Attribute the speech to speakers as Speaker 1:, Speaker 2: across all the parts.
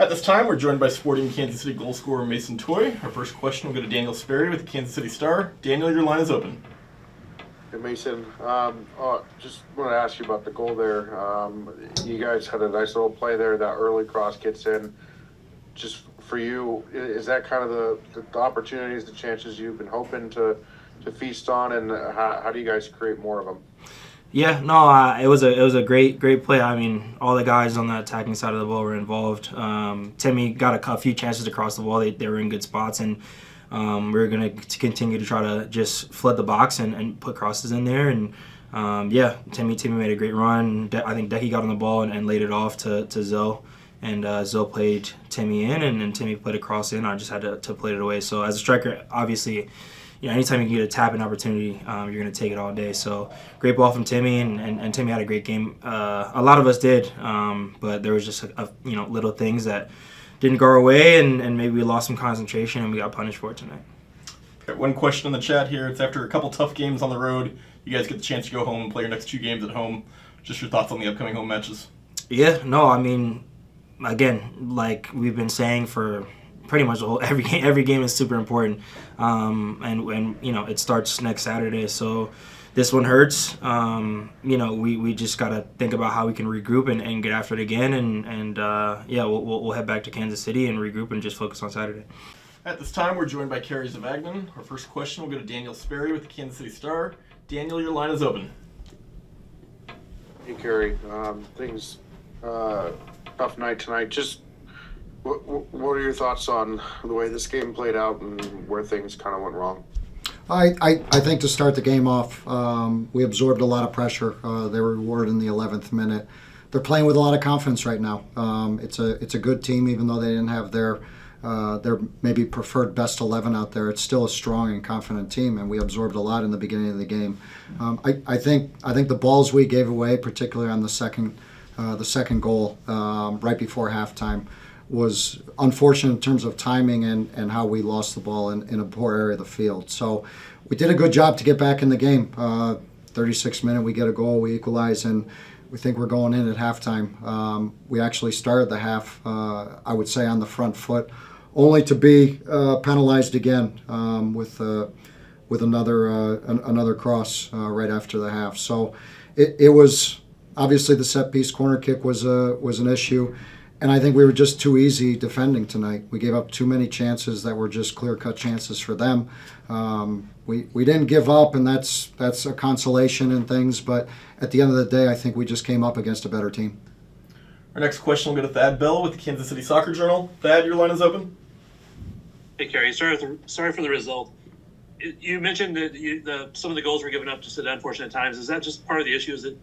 Speaker 1: At this time, we're joined by Sporting Kansas City goal scorer Mason Toye. Our first question will go to Daniel Sperry with the Kansas City Star. Daniel, your line is open.
Speaker 2: Hey Mason, just want to ask you about the goal there. You guys had a nice little play there. That early cross gets in. Just for you, is that kind of the opportunities, the chances you've been hoping to feast on, and how do you guys create more of them?
Speaker 3: Yeah, no, it was a great play. I mean, all the guys on the attacking side of the ball were involved. Timmy got a few chances across the wall. They were in good spots, and we were going to continue to try to just flood the box and put crosses in there. And Timmy made a great run. I think Decky got on the ball and laid it off to Zoe. And Zoe played Timmy in, and then Timmy played a cross in. I just had to play it away. So as a striker, obviously, anytime you can get a tap-in opportunity, you're going to take it all day. So great ball from Timmy, and Timmy had a great game. A lot of us did, but there was just little things that didn't go our way, and maybe we lost some concentration, and we got punished for it tonight.
Speaker 1: Got one question in the chat here. It's after a couple tough games on the road. You guys get the chance to go home and play your next 2 games at home. Just your thoughts on the upcoming home matches.
Speaker 3: Yeah, no, I mean, again, like we've been saying for pretty much every game is super important, and it starts next Saturday. So this one hurts. We just gotta think about how we can regroup and get after it again, and we'll head back to Kansas City and regroup and just focus on Saturday.
Speaker 1: At this time, we're joined by Kerry Zavagnin. Our first question will go to Daniel Sperry with the Kansas City Star. Daniel, your line is open.
Speaker 2: Hey Kerry, tough night tonight. Just what are your thoughts on the way this game played out and where things kind of went wrong?
Speaker 4: I think to start the game off, we absorbed a lot of pressure. They were rewarded in the 11th minute. They're playing with a lot of confidence right now. It's a good team, even though they didn't have their maybe preferred best 11 out there. It's still a strong and confident team, and we absorbed a lot in the beginning of the game. I think the balls we gave away, particularly on the second goal right before halftime, was unfortunate in terms of timing and how we lost the ball in a poor area of the field. So we did a good job to get back in the game. 36th minute, we get a goal, we equalize, and we think we're going in at halftime. We actually started the half, I would say, on the front foot, only to be penalized again with another cross right after the half. So it was obviously the set piece corner kick was an issue. And I think we were just too easy defending tonight. We gave up too many chances that were just clear-cut chances for them. We didn't give up, and that's a consolation in things. But at the end of the day, I think we just came up against a better team.
Speaker 1: Our next question will go to Thad Bell with the Kansas City Soccer Journal. Thad, your line is open.
Speaker 5: Hey, Kerry. Sorry for the result. You mentioned that some of the goals were given up just at unfortunate times. Is that just part of the issue, is that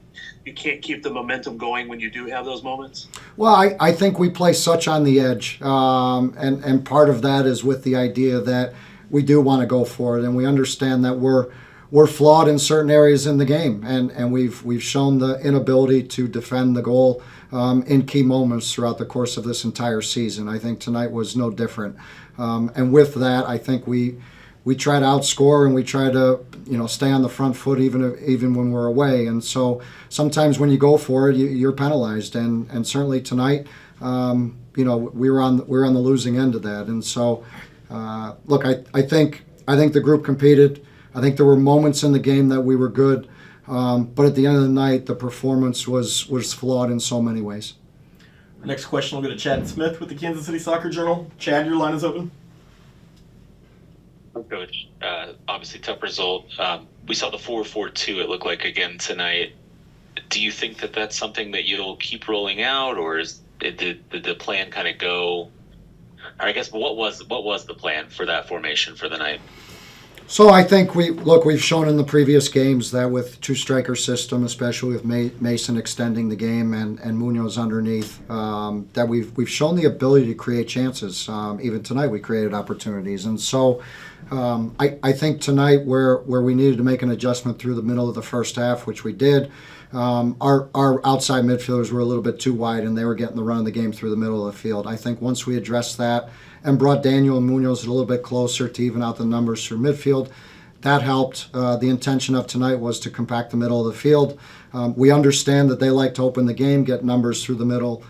Speaker 5: you can't keep the momentum going when you do have those moments?
Speaker 4: Well, I think we play such on the edge, and part of that is with the idea that we do want to go for it, and we understand that we're flawed in certain areas in the game, and we've shown the inability to defend the goal in key moments throughout the course of this entire season. I think tonight was no different, and with that, I think we try to outscore, and we try to stay on the front foot even when we're away. And so sometimes when you go for it, you're penalized. And certainly tonight, we were on the losing end of that. And so look, I think the group competed. I think there were moments in the game that we were good, but at the end of the night, the performance was flawed in so many ways.
Speaker 1: Our next question will go to Chad Smith with the Kansas City Soccer Journal. Chad, your line is open.
Speaker 6: Coach, obviously tough result. We saw the 4-4-2, it looked like, again tonight. Do you think that that's something that you'll keep rolling out, or did the plan kind of go? Or I guess what was the plan for that formation for the night?
Speaker 4: So I think we've shown in the previous games that with two-striker system, especially with Mason extending the game and Munoz underneath, that we've shown the ability to create chances. Even tonight we created opportunities. And so I think tonight where we needed to make an adjustment through the middle of the first half, which we did, our outside midfielders were a little bit too wide, and they were getting the run of the game through the middle of the field. I think once we addressed that and brought Daniel and Munoz a little bit closer to even out the numbers through midfield, that helped. The intention of tonight was to compact the middle of the field. We understand that they like to open the game, get numbers through the middle,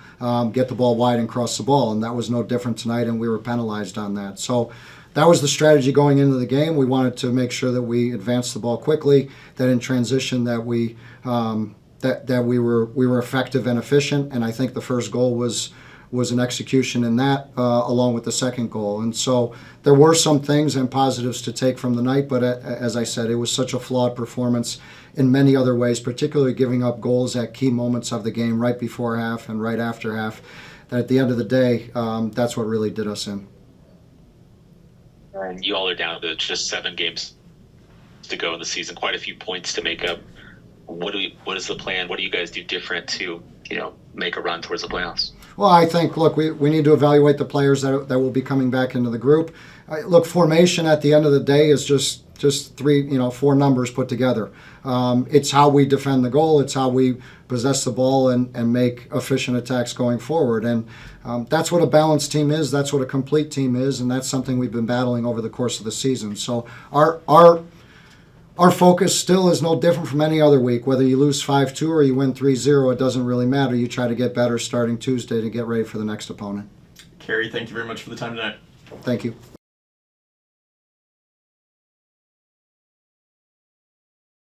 Speaker 4: get the ball wide and cross the ball, and that was no different tonight, and we were penalized on that. So that was the strategy going into the game. We wanted to make sure that we advanced the ball quickly, that in transition that we were effective and efficient, and I think the first goal was an execution in that, along with the second goal. And so there were some things and positives to take from the night, but as I said, it was such a flawed performance in many other ways, particularly giving up goals at key moments of the game, right before half and right after half, that at the end of the day, that's what really did us in.
Speaker 6: And you all are down to just 7 games to go in the season, quite a few points to make up. What is the plan? What do you guys do different to, make a run towards the playoffs?
Speaker 4: Well, I think, look, we need to evaluate the players that will be coming back into the group. Look, formation at the end of the day is just 4 numbers put together. It's how we defend the goal. It's how we possess the ball and make efficient attacks going forward. And that's what a balanced team is. That's what a complete team is. And that's something we've been battling over the course of the season. So our focus still is no different from any other week. Whether you lose 5-2 or you win 3-0, it doesn't really matter. You try to get better starting Tuesday to get ready for the next opponent.
Speaker 1: Kerry, thank you very much for the time tonight.
Speaker 4: Thank you.